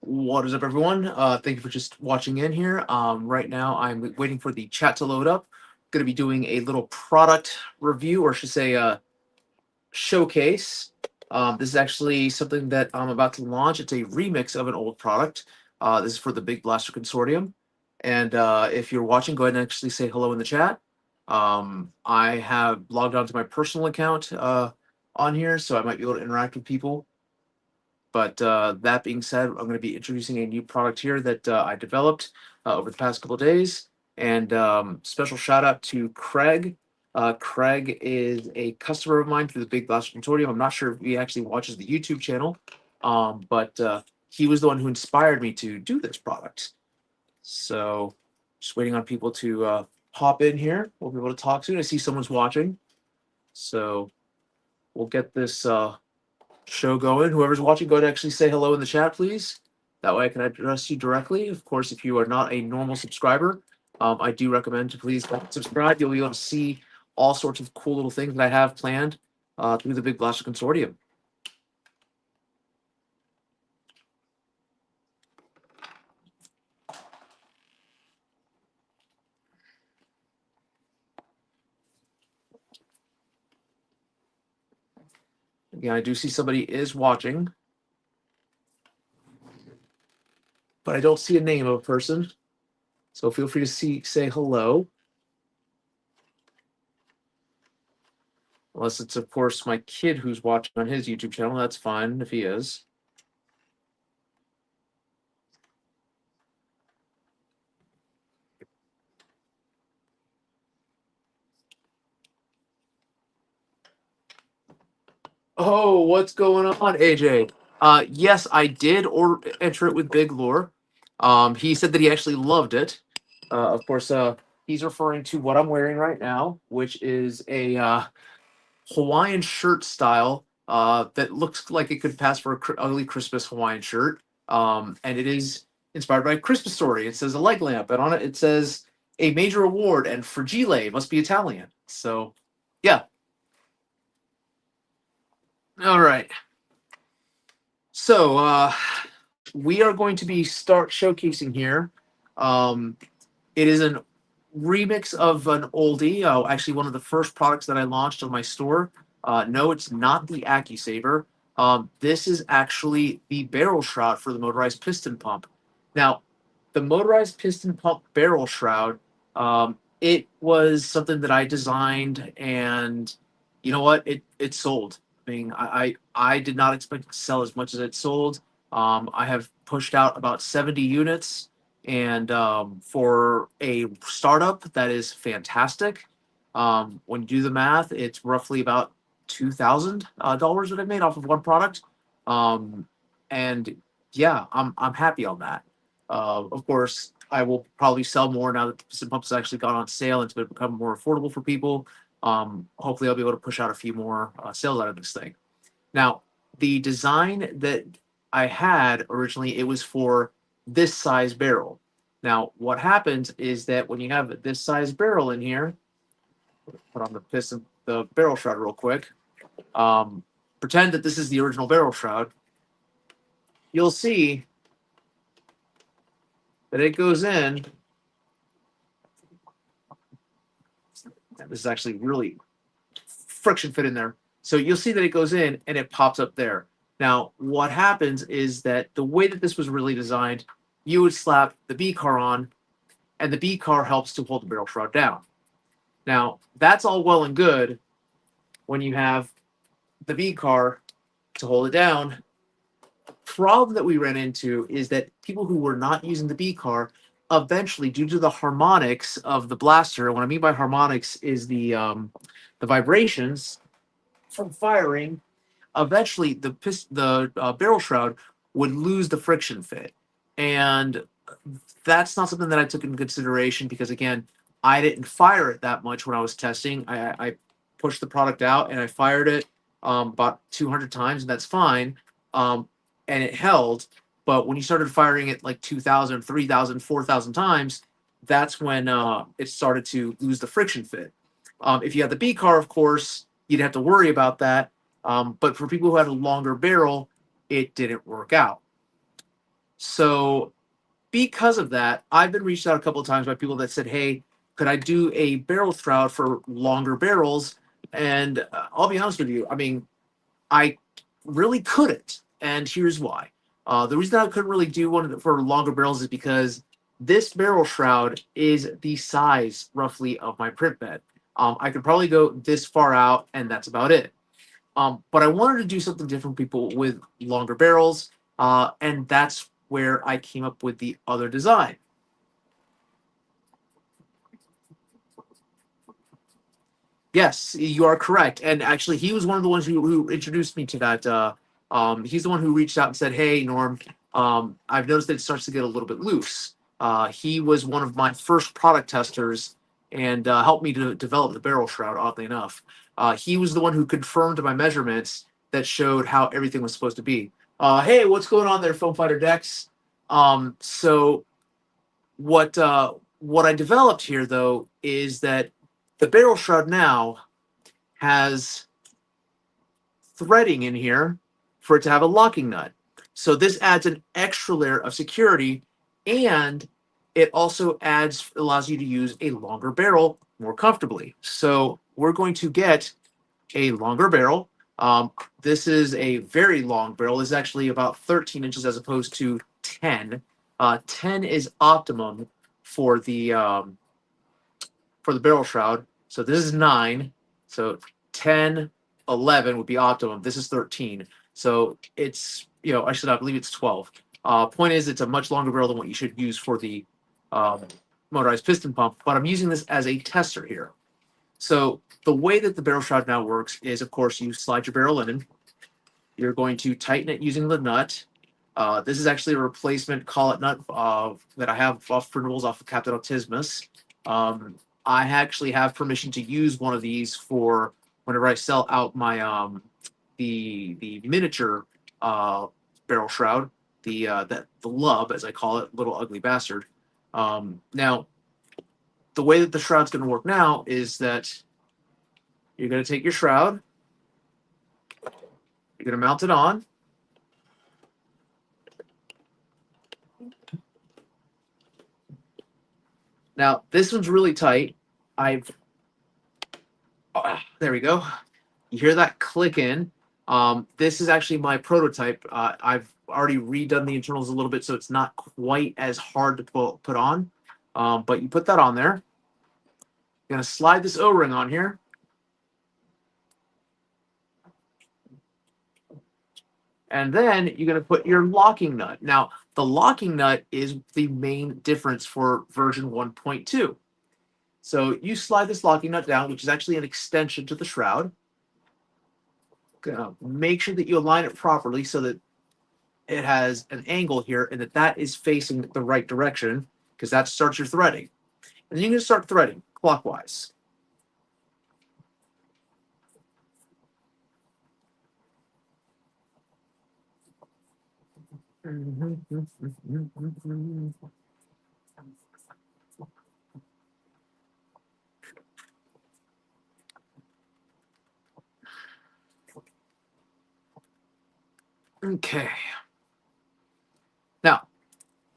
What is up, everyone? Thank you for just watching in here. Right now, I'm waiting for the chat to load up. Going to be doing a little product review, or I should say, showcase. This is actually something that I'm about to launch. It's a remix of an old product. This is for the Big Blaster Consortium. And if you're watching, go ahead and actually say hello in the chat. I have logged onto my personal account on here, so I might be able to interact with people. But that being said, I'm going to be introducing a new product here that I developed over the past couple of days. And special shout out to Craig. Craig is a customer of mine through the Big Blaster Consortium. I'm not sure if he actually watches the YouTube channel, but he was the one who inspired me to do this product. So just waiting on people to hop in here. We'll be able to talk soon. I see someone's watching. So we'll get this show going. Whoever's watching, go ahead and actually say hello in the chat, please. That way I can address you directly. Of course, if you are not a normal subscriber, I do recommend to please subscribe. You'll be able to see all sorts of cool little things that I have planned through the Big Blaster Consortium. Again, I do see somebody is watching, but I don't see a name of a person. So feel free to say hello. Unless it's, of course, my kid who's watching on his YouTube channel. That's fine if he is. Oh, what's going on, AJ? Yes, I did enter it with Big Lore. He said that he actually loved it. Of course, he's referring to what I'm wearing right now, which is a Hawaiian shirt style that looks like it could pass for a ugly Christmas Hawaiian shirt. And it is inspired by a Christmas story. It says a leg lamp, and on it says a major award, and fragile must be Italian. So, yeah. All right. So, we are going to be start showcasing here. It is a remix of an oldie. Actually, one of the first products that I launched on my store. No, it's not the AccuSaver. This is actually the barrel shroud for the motorized piston pump. Now, the motorized piston pump barrel shroud, it was something that I designed, and you know what? It sold. I mean, I did not expect it to sell as much as it sold. I have pushed out about 70 units, and for a startup, that is fantastic. When you do the math, it's roughly about $2,000 that I made off of one product, and yeah, I'm happy on that. Of course, I will probably sell more now that the piston pump has actually gone on sale and it's going to become more affordable for people. Hopefully, I'll be able to push out a few more sales out of this thing. Now, the design that I had originally, it was for this size barrel. Now, what happens is that when you have this size barrel in here, put on the barrel shroud real quick. Pretend that this is the original barrel shroud. You'll see that it goes in. This is actually really friction fit in there. So you'll see that it goes in and it pops up there. Now, what happens is that the way that this was really designed, you would slap the B car on, and the B car helps to hold the barrel shroud down. Now, that's all well and good when you have the B car to hold it down. Problem that we ran into is that people who were not using the B car eventually, due to the harmonics of the blaster, what I mean by harmonics is the vibrations from firing, eventually the barrel shroud would lose the friction fit, and that's not something that I took into consideration because again, I didn't fire it that much when I was testing. I pushed the product out and I fired it about 200 times, and that's fine. And it held. But when you started firing it like 2,000, 3,000, 4,000 times, that's when it started to lose the friction fit. If you had the B car, of course, you'd have to worry about that. But for people who had a longer barrel, it didn't work out. So because of that, I've been reached out a couple of times by people that said, "Hey, could I do a barrel shroud for longer barrels?" And I'll be honest with you. I mean, I really couldn't, and here's why. The reason I couldn't really do one for longer barrels is because this barrel shroud is the size roughly of my print bed. I could probably go this far out, and that's about it. But I wanted to do something different for people with longer barrels, and that's where I came up with the other design. Yes, you are correct. And actually, he was one of the ones who introduced me to that. He's the one who reached out and said, "Hey, Norm, I've noticed that it starts to get a little bit loose." He was one of my first product testers and helped me to develop the barrel shroud. Oddly enough, he was the one who confirmed my measurements that showed how everything was supposed to be. Hey, what's going on there, Foam Fighter Decks? So what I developed here though is that the barrel shroud now has threading in here for it to have a locking nut. So this adds an extra layer of security, and it also allows you to use a longer barrel more comfortably. So we're going to get a longer barrel. This is a very long barrel. This is actually about 13 inches as opposed to 10. 10 is optimum for the barrel shroud. So this is 9. So 10, 11 would be optimum. This is 13. So it's, actually, I believe it's 12. Point is, it's a much longer barrel than what you should use for the um, motorized piston pump, but I'm using this as a tester here. So the way that the barrel shroud now works is, of course, you slide your barrel in. You're going to tighten it using the nut. This is actually a replacement collet nut that I have off printables off of Captain Optimus. Um, I actually have permission to use one of these for whenever I sell out my the miniature barrel shroud, the lub as I call it, little ugly bastard. Now, the way that the shroud's going to work now is that you're going to take your shroud, you're going to mount it on. Now, this one's really tight. There we go. You hear that click in. This is actually my prototype. I've already redone the internals a little bit, so it's not quite as hard to put on. But you put that on there. You're going to slide this O-ring on here. And then you're going to put your locking nut. Now, the locking nut is the main difference for version 1.2. So you slide this locking nut down, which is actually an extension to the shroud. Make sure that you align it properly so that it has an angle here and that is facing the right direction, because that starts your threading. And then you're going to start threading clockwise. Okay. Now,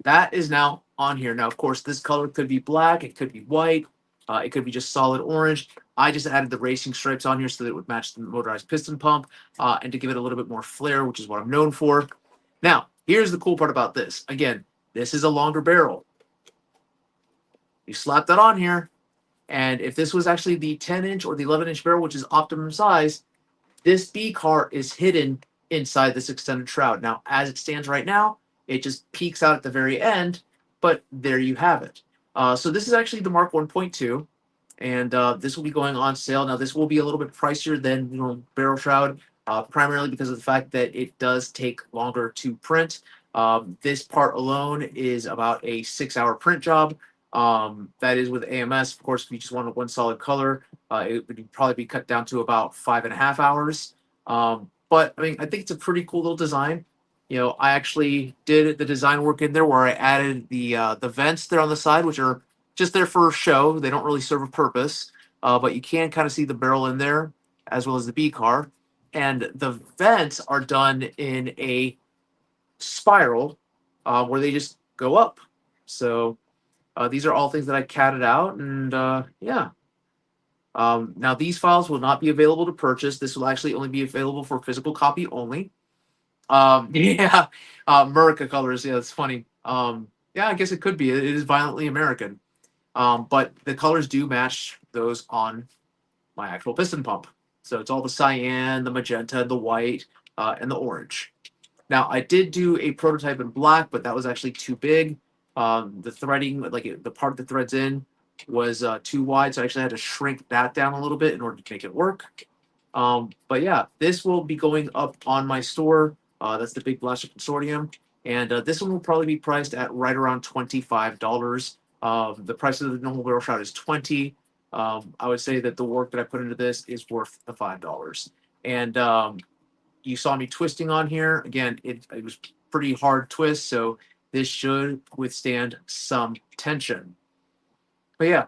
that is now on here. Now, of course, this color could be black, it could be white, it could be just solid orange. I just added the racing stripes on here so that it would match the motorized piston pump and to give it a little bit more flair, which is what I'm known for. Now, here's the cool part about this. Again, this is a longer barrel. You slap that on here, and if this was actually the 10-inch or the 11-inch barrel, which is optimum size, this B car is hidden inside this extended shroud. Now, as it stands right now, it just peeks out at the very end, but there you have it. So this is actually the Mark 1.2, and this will be going on sale. Now, this will be a little bit pricier than barrel shroud, primarily because of the fact that it does take longer to print. This part alone is about a 6-hour print job. That is with AMS. Of course, if you just wanted one solid color, it would probably be cut down to about 5.5 hours. But I mean, I think it's a pretty cool little design. I actually did the design work in there where I added the vents there on the side, which are just there for show. They don't really serve a purpose, but you can kind of see the barrel in there as well as the B car. And the vents are done in a spiral, where they just go up. So these are all things that I catted out, and yeah. Now these files will not be available to purchase. This will actually only be available for physical copy only. Yeah, America colors. Yeah, it's funny. Yeah, I guess it could be. It is violently American. But the colors do match those on my actual piston pump. So it's all the cyan, the magenta, the white, and the orange. Now I did do a prototype in black, but that was actually too big. The threading, the part that threads in, was too wide, so I actually had to shrink that down a little bit in order to make it work. But yeah, this will be going up on my store. That's the big Blasterconsortium, and this one will probably be priced at right around $25. The price of the normal barrel shroud is 20. I would say that the work that I put into this is worth the $5. And you saw me twisting on here. Again, it was pretty hard twist, so this should withstand some tension. But yeah,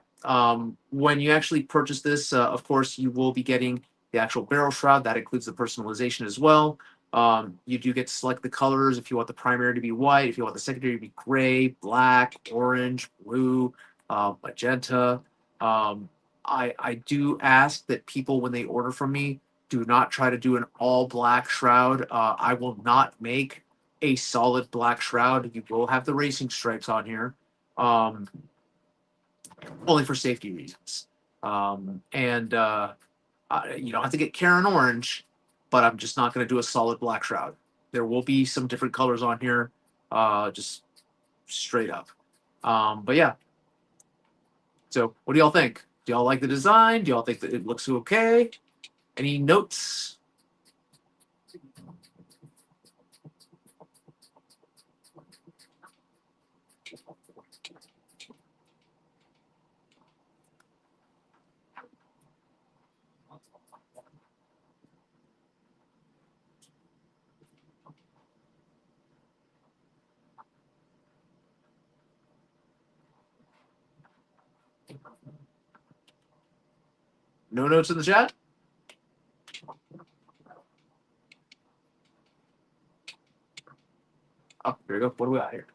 when you actually purchase this, of course, you will be getting the actual barrel shroud. That includes the personalization as well. You do get to select the colors if you want the primary to be white, if you want the secondary to be gray, black, orange, blue, magenta. I do ask that people, when they order from me, do not try to do an all black shroud. I will not make a solid black shroud. You will have the racing stripes on here. Um, Only for safety reasons. And you don't have to get Karen Orange, but I'm just not going to do a solid black shroud. There will be some different colors on here, just straight up. But yeah, so what do y'all think? Do y'all like the design? Do y'all think that it looks okay? Any notes? No notes in the chat? Oh, here we go. What do we got here?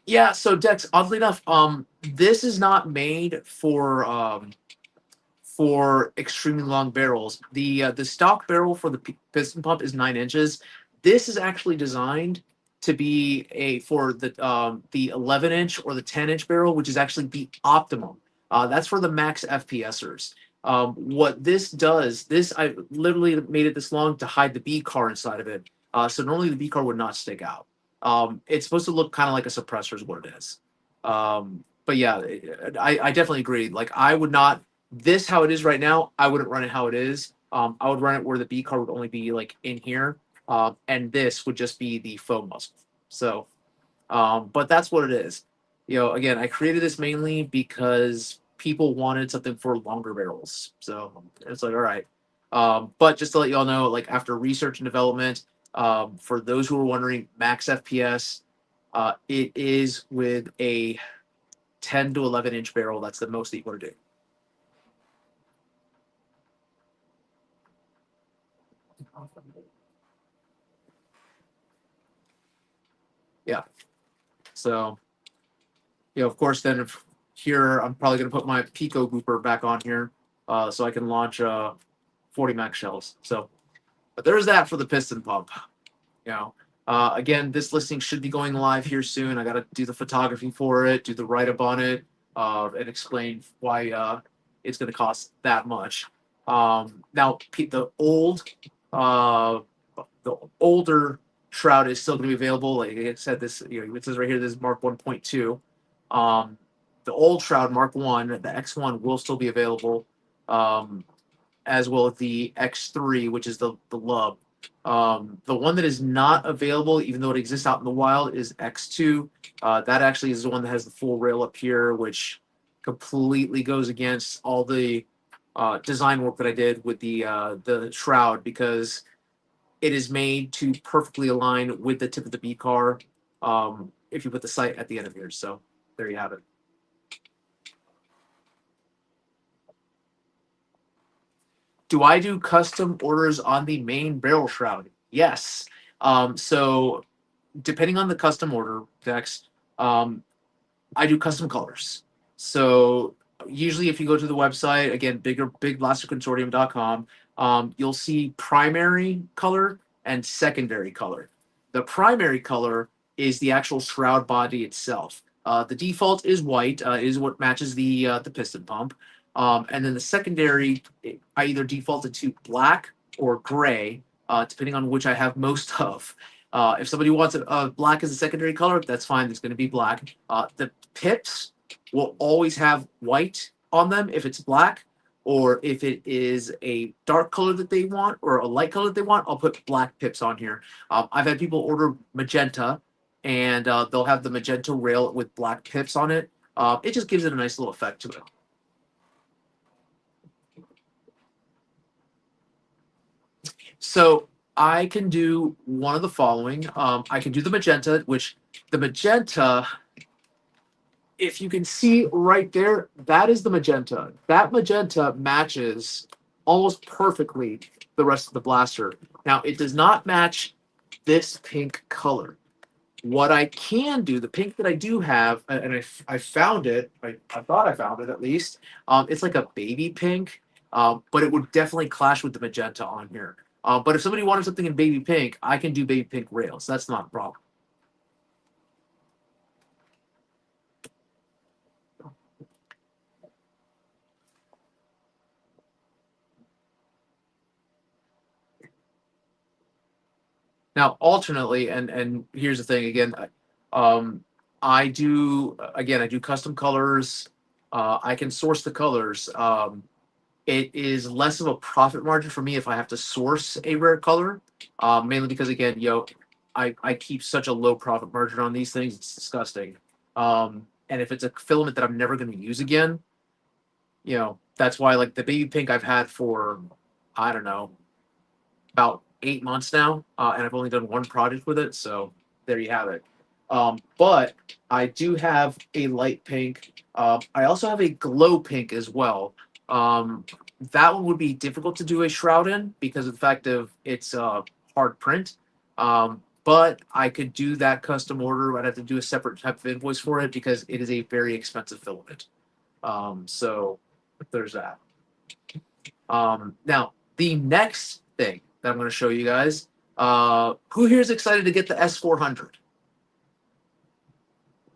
Yeah, so Dex, oddly enough, this is not made for extremely long barrels. The stock barrel for the piston pump is 9 inches. This is actually designed to be a for the 11-inch or the 10-inch barrel, which is actually the optimum. That's for the max FPSers. What this does, this I literally made it this long to hide the B car inside of it. So normally the B car would not stick out. It's supposed to look kind of like a suppressor is what it is. But yeah, I definitely agree. Like I would not this how it is right now, I wouldn't run it how it is. I would run it where the B car would only be like in here, and this would just be the foam muzzle. So, but that's what it is. Again, I created this mainly because people wanted something for longer barrels. So it's like, all right. But just to let you all know, like after research and development, for those who are wondering, max FPS, it is with a 10 to 11-inch barrel. That's the most that you want to do. Yeah. So, of course, then if here, I'm probably going to put my Pico Gooper back on here so I can launch 40 max shells. So, but there's that for the piston pump. Again, this listing should be going live here soon. I got to do the photography for it, do the write up on it, and explain why it's going to cost that much. Now, uh, the older shroud is still going to be available. Like I said, it says right here, this is Mark 1.2. The old shroud, Mark 1, the X1 will still be available, as well as the X3, which is the Lub. The one that is not available, even though it exists out in the wild, is X2. That actually is the one that has the full rail up here, which completely goes against all the design work that I did with the shroud because it is made to perfectly align with the tip of the B car if you put the sight at the end of here. So there you have it. Do I do custom orders on the main barrel shroud? Yes. So depending on the custom order, Dex, um, I do custom colors. So usually, if you go to the website again, bigblasterconsortium.com, you'll see primary color and secondary color. The primary color is the actual shroud body itself. The default is white, is what matches the piston pump, and then the secondary, I either defaulted to black or gray, depending on which I have most of. If somebody wants black as a secondary color, that's fine. It's going to be black. The pips will always have white on them if it's black, or if it is a dark color that they want or a light color that they want, I'll put black pips on here. I've had people order magenta, and they'll have the magenta rail with black pips on it. It just gives it a nice little effect to it. So I can do one of the following. I can do the magenta, which the magenta, if you can see right there, that is the magenta. That magenta matches almost perfectly the rest of the blaster. Now, it does not match this pink color. What I can do, the pink that I do have, and I found it, I thought I found it at least, it's like a baby pink, but it would definitely clash with the magenta on here. But if somebody wanted something in baby pink, I can do baby pink rails. That's not a problem. Now, alternately, and here's the thing again, um, I do again, I do custom colors. I can source the colors. It is less of a profit margin for me if I have to source a rare color, mainly because again, I keep such a low profit margin on these things. It's disgusting. And if it's a filament that I'm never going to use again, that's why like the baby pink I've had for I don't know about 8 months now, and I've only done one project with it. So there you have it. But I do have a light pink. I also have a glow pink as well. Um, that one would be difficult to do a shroud in because of the fact of it's hard print. But I could do that custom order. I'd have to do a separate type of invoice for it because it is a very expensive filament. So there's that. Now, the next thing that I'm going to show you guys, who here is excited to get the S400?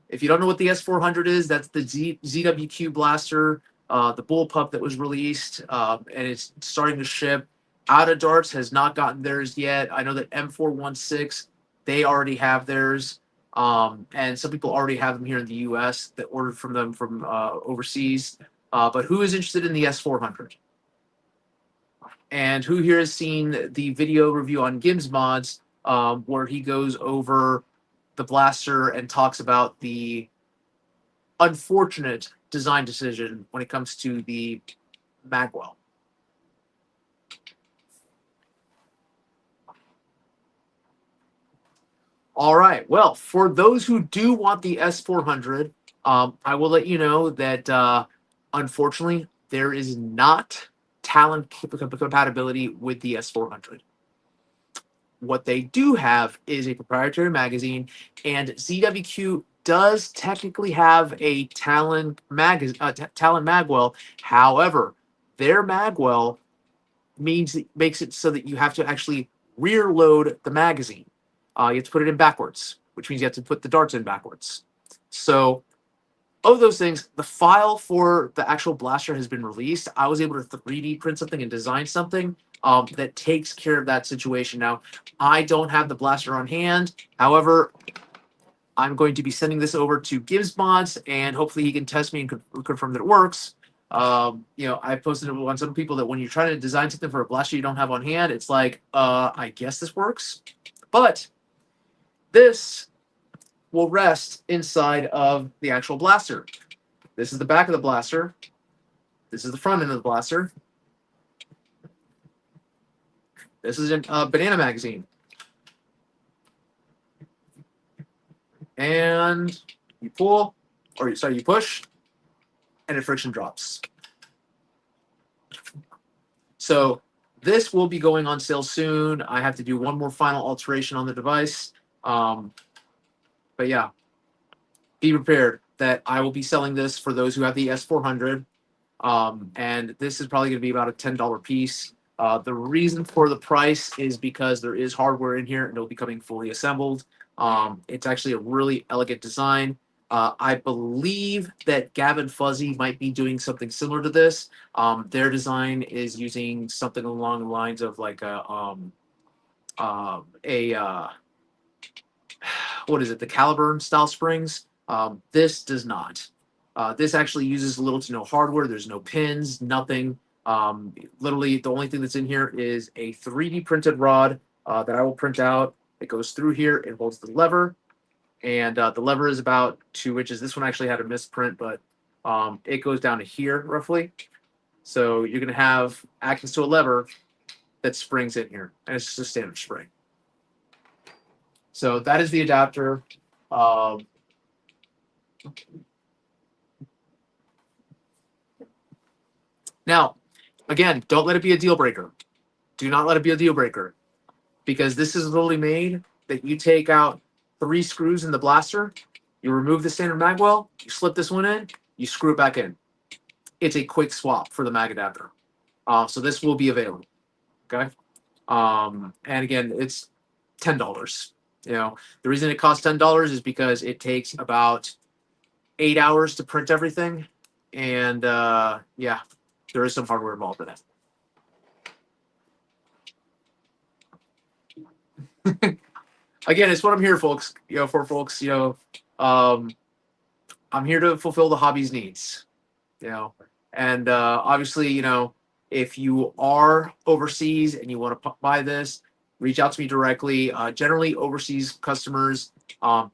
If you don't know what the S400 is, that's the ZWQ blaster, the bullpup that was released, and it's starting to ship. Out of Darts has not gotten theirs yet. I know that M416, they already have theirs, and some people already have them here in the U.S. that ordered from them from overseas. But who is interested in the S400? And who here has seen the video review on Gims Mods, where he goes over the blaster and talks about the unfortunate design decision when it comes to the magwell? All right. Well, for those who do want the S400, I will let you know that unfortunately there is not talent compatibility with the S400. What they do have is a proprietary magazine, and ZWQ does technically have a Talon Magwell. However, their Magwell makes it so that you have to actually rear load the magazine. You have to put it in backwards, which means you have to put the darts in backwards. So, of those things, the file for the actual blaster has been released. I was able to 3D print something and design something that takes care of that situation. Now, I don't have the blaster on hand. However, I'm going to be sending this over to Gibbs Mods, and hopefully he can test me and confirm that it works. I posted it on some people that when you're trying to design something for a blaster you don't have on hand, it's like, I guess this works. But this will rest inside of the actual blaster. This is the back of the blaster. This is the front end of the blaster. This is a banana magazine. And you pull, or sorry, you push, and a friction drops. So this will be going on sale soon. I have to do one more final alteration on the device. But yeah, be prepared that I will be selling this for those who have the S400. And this is probably going to be about a $10 piece. The reason for the price is because there is hardware in here and it'll be coming fully assembled. It's actually a really elegant design. I believe that Gavin Fuzzy might be doing something similar to this. Their design is using something along the lines of like a what is it, the Caliburn style springs. This does not. This actually uses little to no hardware. There's no pins, nothing. Literally, the only thing that's in here is a 3D printed rod that I will print out. It goes through here. It holds the lever, and the lever is about 2 inches. This one actually had a misprint, but it goes down to here roughly. So you're going to have access to a lever that springs in here, and it's just a standard spring. So that is the adapter. Now, again, don't let it be a deal breaker. Do not let it be a deal breaker, because this is literally made that you take out 3 screws in the blaster, you remove the standard mag well, you slip this one in, you screw it back in. It's a quick swap for the mag adapter. So this will be available. Okay. And again, it's $10. You know, the reason it costs $10 is because it takes about 8 hours to print everything, and yeah, there is some hardware involved in it. Again, it's what I'm here, folks. For folks. I'm here to fulfill the hobby's needs. And obviously, if you are overseas and you want to buy this, reach out to me directly. Generally, overseas customers,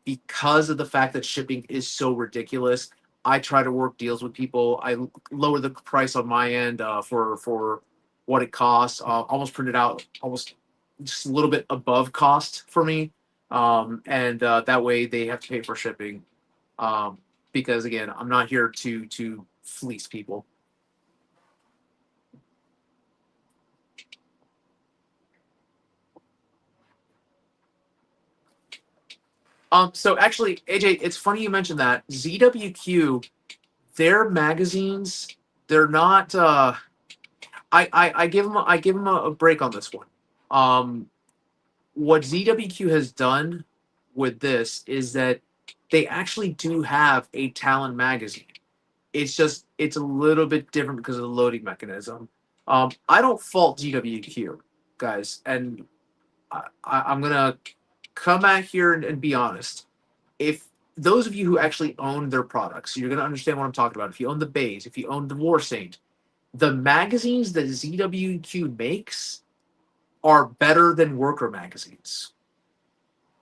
because of the fact that shipping is so ridiculous, I try to work deals with people. I lower the price on my end for what it costs. Almost print it out almost just a little bit above cost for me, and that way they have to pay for shipping. Because again, I'm not here to fleece people. So actually, AJ, it's funny you mentioned that. ZWQ, their magazines, they're not. I give them a break on this one. What ZWQ has done with this is that they actually do have a Talon magazine. It's a little bit different because of the loading mechanism. I don't fault GWQ, guys, and I'm gonna come back here and be honest. If those of you who actually own their products, you're gonna understand what I'm talking about. If you own the Bays, if you own the War Saint, the magazines that ZWQ makes are better than worker magazines.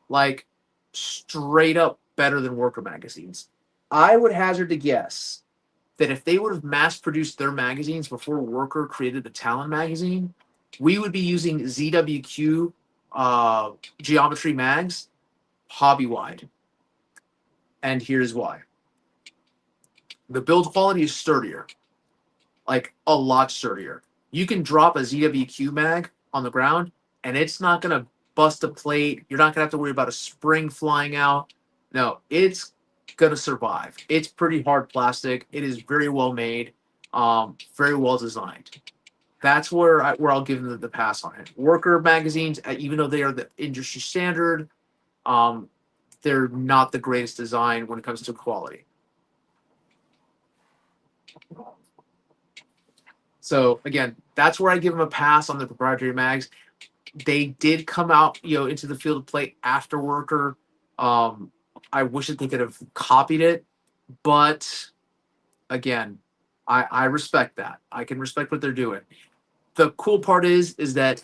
Like straight up better than worker magazines. I would hazard to guess that if they would have mass produced their magazines before Worker created the Talon magazine, we would be using ZWQ geometry mags hobby wide. And here's why. The build quality is sturdier, like a lot sturdier. You can drop a ZWQ mag on the ground and it's not going to bust a plate. You're not going to have to worry about a spring flying out. No, it's going to survive. It's pretty hard plastic. It is very well made, very well designed. That's where I'll give them the pass on it. Worker magazines, even though they are the industry standard, they're not the greatest design when it comes to quality. So again, that's where I give them a pass on the proprietary mags. They did come out, into the field of play after Worker. I wish that they could have copied it, but again, I respect that. I can respect what they're doing. The cool part is that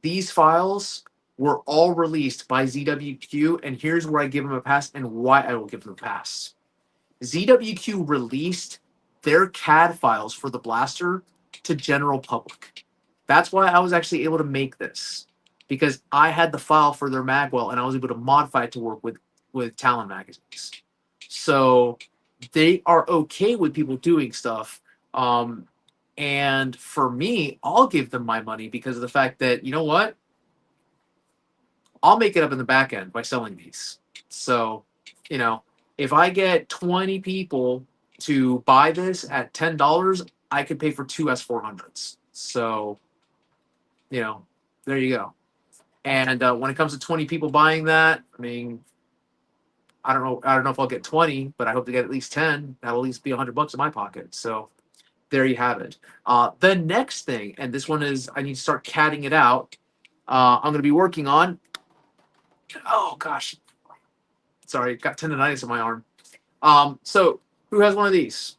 these files were all released by ZWQ, and here's where I give them a pass and why I will give them a pass. ZWQ released their CAD files for the blaster to general public. That's why I was actually able to make this, because I had the file for their magwell and I was able to modify it to work with Talon magazines. So they are okay with people doing stuff. And for me, I'll give them my money because of the fact that, you know what? I'll make it up in the back end by selling these. So, you know, if I get 20 people to buy this at $10, I could pay for two S400s. So, you know, there you go. And when it comes to 20 people buying that, I mean, I don't know. I don't know if I'll get 20, but I hope to get at least 10. That'll at least be $100 in my pocket. So there you have it. The next thing, and this one is I need to start catting it out. I'm going to be working on. Oh gosh, sorry, got tendonitis in my arm. So who has one of these?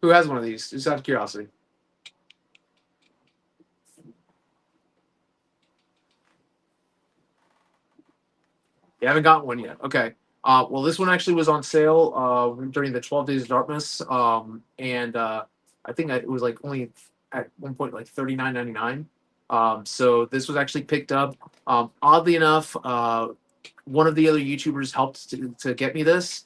Who has one of these? Just out of curiosity. You haven't gotten one yet. Okay. Well, this one actually was on sale during the 12 Days of Darkness, and I think it was like only at one point like $39.99. So this was actually picked up. Oddly enough, one of the other YouTubers helped to get me this.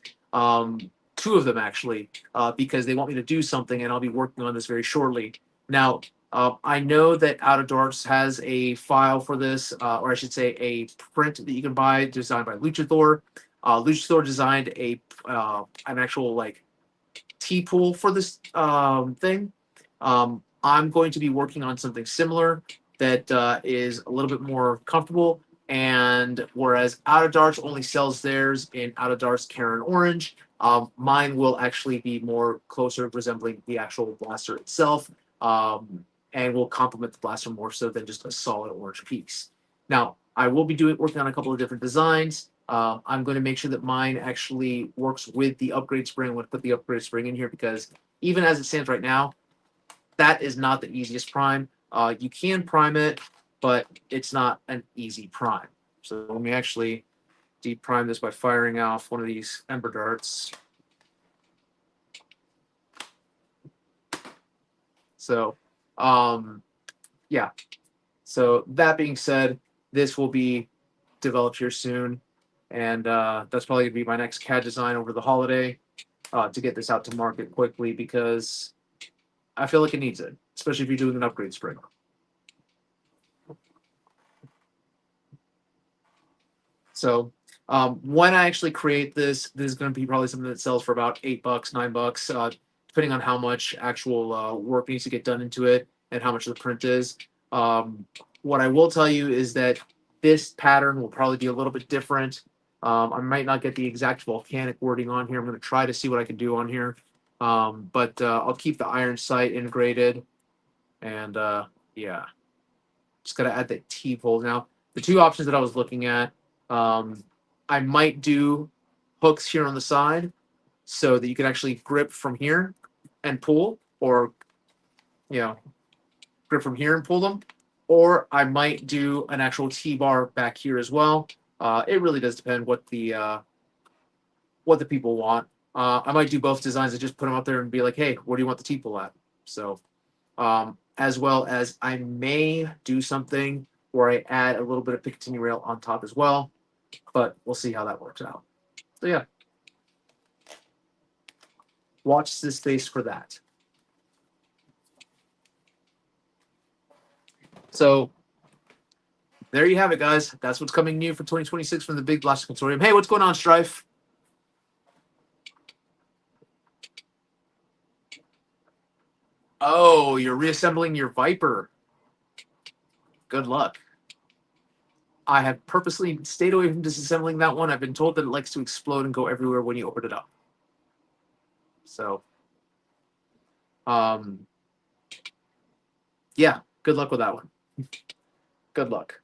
Two of them actually, because they want me to do something, and I'll be working on this very shortly. Now, I know that Out of Darks has a file for this, or I should say, a print that you can buy designed by Luchathor. Luchathor designed an actual like T pool for this thing. I'm going to be working on something similar that is a little bit more comfortable. And whereas Out of Darks only sells theirs in Out of Darks Karen Orange, mine will actually be more closer resembling the actual blaster itself, and will complement the blaster more so than just a solid orange piece. Now, I will be working on a couple of different designs. I'm going to make sure that mine actually works with the upgrade spring. I'm going to put the upgrade spring in here because even as it stands right now, that is not the easiest prime. You can prime it, but it's not an easy prime. So let me actually deprime this by firing off one of these Ember Darts. So, yeah. So that being said, this will be developed here soon. And that's probably going to be my next CAD design over the holiday to get this out to market quickly because I feel like it needs it, especially if you're doing an upgrade spring. So when I actually create this is going to be probably something that sells for about $8, $9, depending on how much actual work needs to get done into it and how much the print is. What I will tell you is that this pattern will probably be a little bit different. I might not get the exact volcanic wording on here. I'm going to try to see what I can do on here. But I'll keep the iron sight integrated. And yeah, just got to add that T-pole. Now, the two options that I was looking at, I might do hooks here on the side so that you can actually grip from here and pull, or, you know, grip from here and pull them. Or I might do an actual T-bar back here as well. It really does depend what the people want. I might do both designs and just put them up there and be like, hey, where do you want the T-pull at? So, as well as I may do something where I add a little bit of Picatinny rail on top as well, but we'll see how that works out. So yeah, watch this space for that. So there you have it, guys. That's what's coming new for 2026 from the big Blasterconsortium. Hey, what's going on, Strife? Oh, you're reassembling your Viper. Good luck. I have purposely stayed away from disassembling that one. I've been told that it likes to explode and go everywhere when you open it up. So, yeah, good luck with that one. Good luck.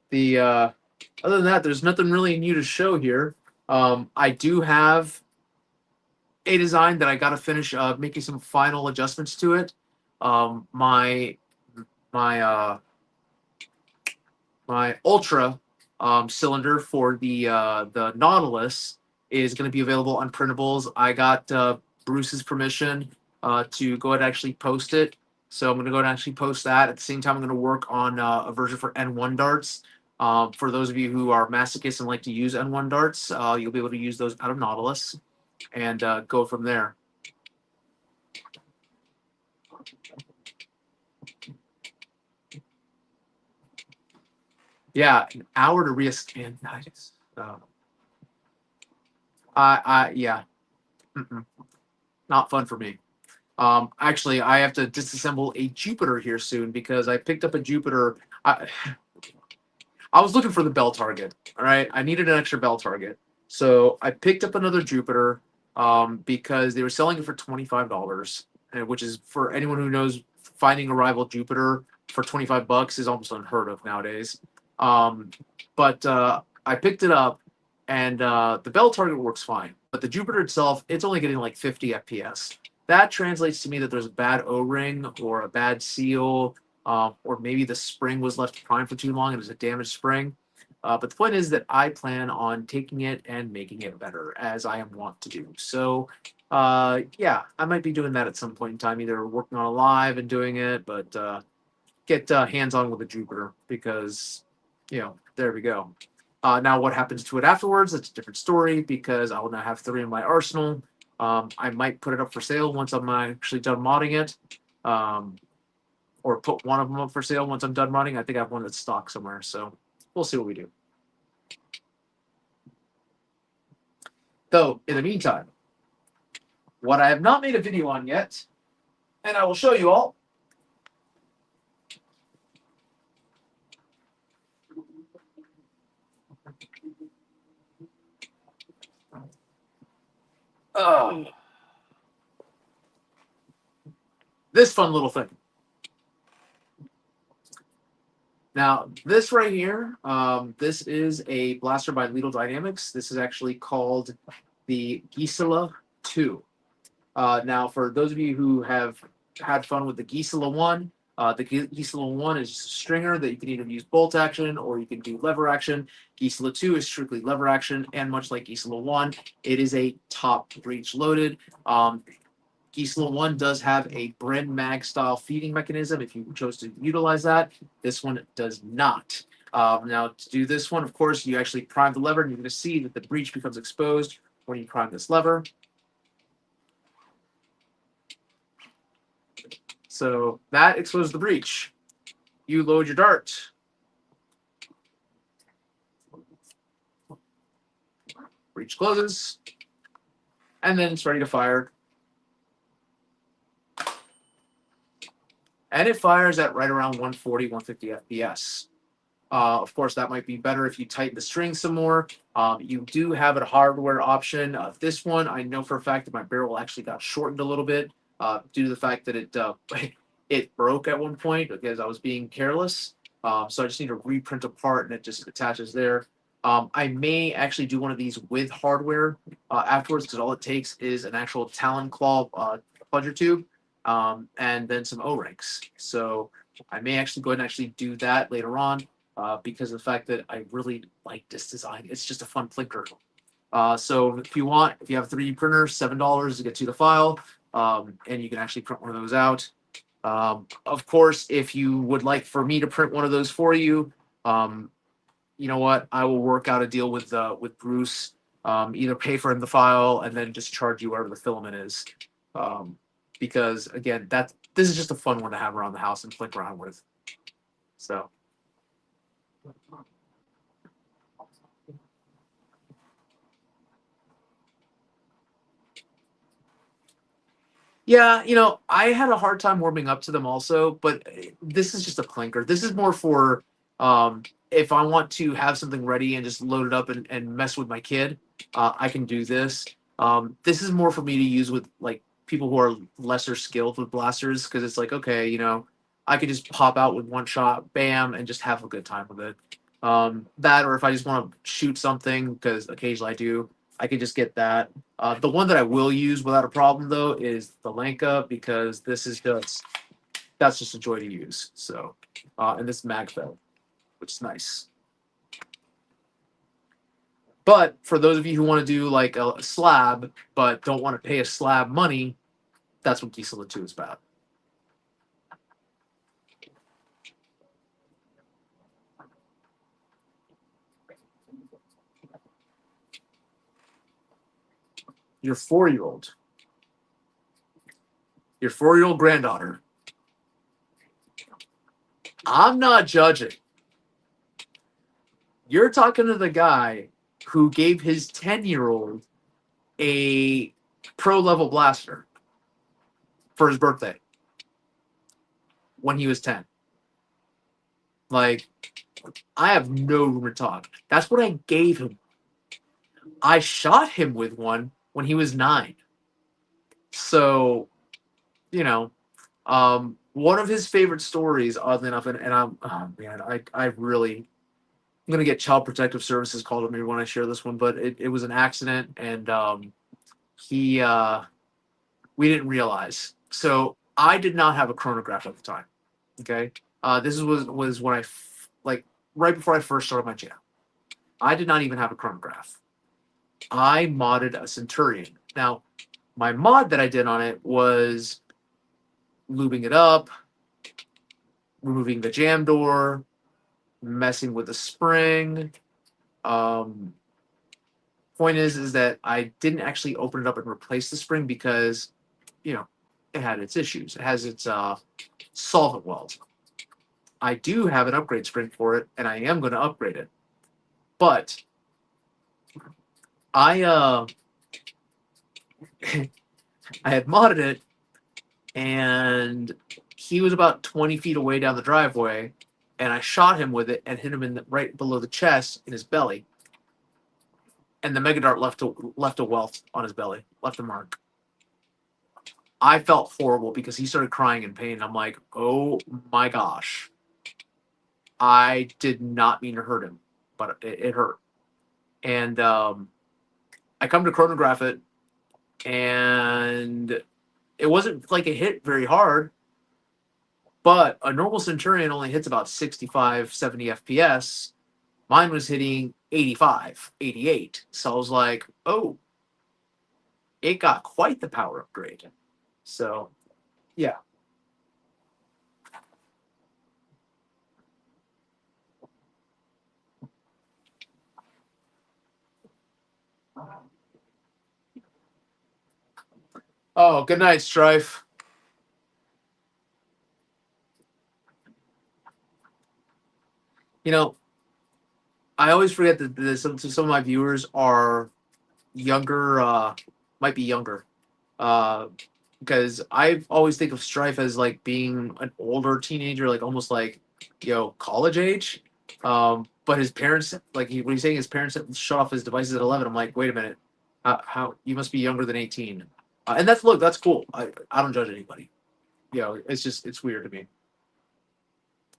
The other than that, there's nothing really new to show here. I do have a design that I got to finish making some final adjustments to it. My Ultra cylinder for the Nautilus is going to be available on printables. I got Bruce's permission to go ahead and actually post it. So I'm going to go and actually post that. At the same time, I'm going to work on a version for N1 darts. For those of you who are masochists and like to use N1 darts, you'll be able to use those out of Nautilus and go from there. Yeah, an hour to re-scan. Nice. Yeah. Not fun for me. Actually, I have to disassemble a Jupiter here soon because I picked up a Jupiter. I was looking for the bell target. All right, I needed an extra bell target, so I picked up another Jupiter because they were selling it for $25, which is, for anyone who knows, finding a rival Jupiter for $25 is almost unheard of nowadays. But I picked it up, and the bell target works fine, but the Jupiter itself, it's only getting like 50 FPS. That translates to me that there's a bad O-ring or a bad seal, or maybe the spring was left prime for too long and it was a damaged spring. But the point is that I plan on taking it and making it better, as I am wont to do. So, yeah, I might be doing that at some point in time, either working on a live and doing it, but get hands-on with the Jupiter because, there we go. Now, what happens to it afterwards, that's a different story because I will now have 3 in my arsenal. I might put it up for sale once I'm actually done modding it. Or put one of them up for sale once I'm done running. I think I have one that's stock somewhere, so we'll see what we do. Though, in the meantime, what I have not made a video on yet, and I will show you all. Oh, this fun little thing. Now, this right here, this is a blaster by Lethal Dynamics. This is actually called the Gisela 2. Now, for those of you who have had fun with the Gisela 1, the Gisela 1 is just a stringer that you can either use bolt action or you can do lever action. Gisela 2 is strictly lever action, and much like Gisela 1, it is a top breech loaded. Gisela 1 does have a Bren mag style feeding mechanism if you chose to utilize that. This one does not. Now, to do this one, of course, you actually prime the lever, and you're going to see that the breech becomes exposed when you prime this lever. So that exposes the breech. You load your dart. Breech closes. And then it's ready to fire. And it fires at right around 140, 150 FPS. Of course, that might be better if you tighten the string some more. You do have a hardware option. This one, I know for a fact that my barrel actually got shortened a little bit due to the fact that it it broke at one point because I was being careless. So I just need to reprint a part and it just attaches there. I may actually do one of these with hardware afterwards because all it takes is an actual Talon Claw plunger tube and then some O-rings. So I may actually go ahead and actually do that later on. Because of the fact that I really like this design. It's just a fun plinker. So if you want, if you have a 3D printer, $7 to get you the file, and you can actually print one of those out. Of course, if you would like for me to print one of those for you, you know what? I will work out a deal with Bruce. Either pay for him the file and then just charge you whatever the filament is. Because again, this is just a fun one to have around the house and plink around with. So. Yeah, I had a hard time warming up to them also, but this is just a clinker. This is more for if I want to have something ready and just load it up and mess with my kid, I can do this. This is more for me to use with like people who are lesser skilled with blasters because it's like, okay, I could just pop out with one shot, bam, and just have a good time with it. That, or if I just want to shoot something, because occasionally I do, I can just get that. The one that I will use without a problem though is the Lanka because that's just a joy to use. So, and this MagFed, which is nice. But for those of you who want to do like a slab but don't want to pay a slab money, that's what Gisela 2 is about. your 4-year-old, your 4-year-old granddaughter. I'm not judging. You're talking to the guy who gave his 10-year-old a pro level blaster for his birthday when he was 10. Like, I have no room to talk. That's what I gave him. I shot him with one when he was 9. So, you know, one of his favorite stories, oddly enough, and I'm, oh man, I really, I'm gonna get Child Protective Services called at me when I share this one, but it was an accident, and he we didn't realize. So I did not have a chronograph at the time. Okay, this was when like right before I first started my channel. I did not even have a chronograph. I modded a Centurion. Now, my mod that I did on it was lubing it up, removing the jam door, messing with the spring. Point is that I didn't actually open it up and replace the spring because, it had its issues. It has its solvent weld. I do have an upgrade spring for it, and I am going to upgrade it. But I I had modded it, and he was about 20 feet away down the driveway, and I shot him with it and hit him right below the chest in his belly. And the Mega Dart left a welt on his belly, left a mark. I felt horrible because he started crying in pain. I'm like, oh my gosh. I did not mean to hurt him, but it hurt. And I come to chronograph it, and it wasn't like it hit very hard, but a normal Centurion only hits about 65, 70 FPS. Mine was hitting 85, 88. So I was like, oh, it got quite the power upgrade. So, yeah. Oh, good night, Strife. I always forget that some of my viewers are younger, might be younger. Because I always think of Strife as like being an older teenager, like almost like, college age. But his parents, like when he's saying his parents shut off his devices at 11, I'm like, wait a minute, how you must be younger than 18. And that's cool. I don't judge anybody. It's weird to me.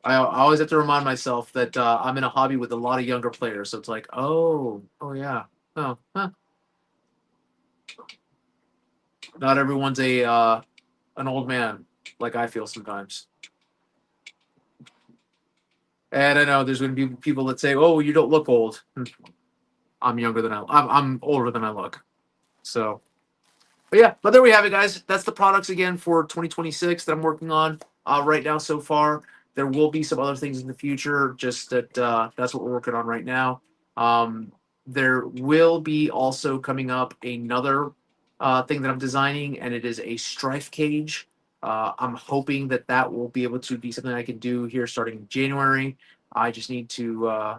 I always have to remind myself that I'm in a hobby with a lot of younger players, so it's like, oh yeah, oh, huh. Not everyone's an old man like I feel sometimes. And I know there's going to be people that say, "Oh, you don't look old." I'm older than I look. So, but there we have it, guys. That's the products again for 2026 that I'm working on right now so far. There will be some other things in the future, just that's what we're working on right now. There will be also coming up another thing that I'm designing, and it is a Strife cage. I'm hoping that will be able to be something I can do here starting in January. I just need to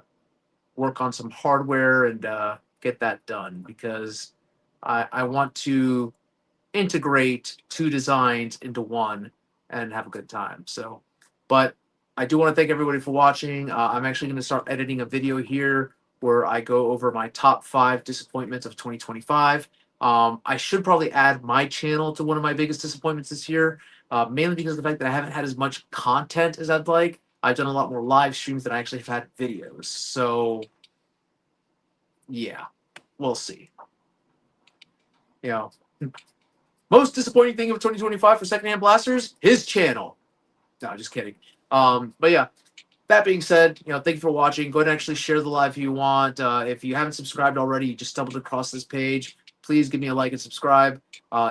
work on some hardware and get that done because I want to integrate 2 designs into one and have a good time. So, but I do want to thank everybody for watching. I'm actually going to start editing a video here where I go over my top 5 disappointments of 2025. I should probably add my channel to one of my biggest disappointments this year, mainly because of the fact that I haven't had as much content as I'd like. I've done a lot more live streams than I actually have had videos. So, yeah, we'll see. Most disappointing thing of 2025 for Secondhand Blasters, his channel. No, just kidding. But yeah, that being said, thank you for watching. Go ahead and actually share the live if you want. If you haven't subscribed already, you just stumbled across this page, please give me a like and subscribe.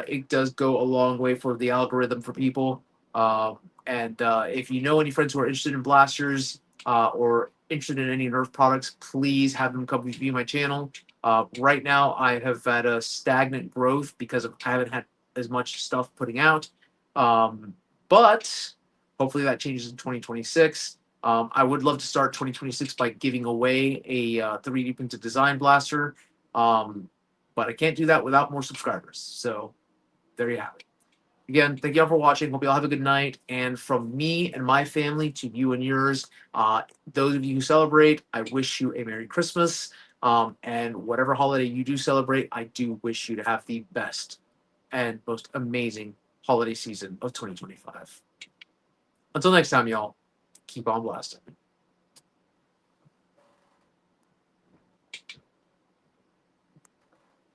It does go a long way for the algorithm for people. And if you know any friends who are interested in blasters or interested in any Nerf products, please have them come view my channel. Right now, I have had a stagnant growth because I haven't had as much stuff putting out. Um, but hopefully that changes in 2026. I would love to start 2026 by giving away a 3D printed design blaster. Um, but I can't do that without more subscribers. So there you have it. Again, thank you all for watching. Hope you all have a good night. And from me and my family to you and yours, those of you who celebrate, I wish you a Merry Christmas. And whatever holiday you do celebrate, I do wish you to have the best and most amazing holiday season of 2025. Until next time, y'all, keep on blasting.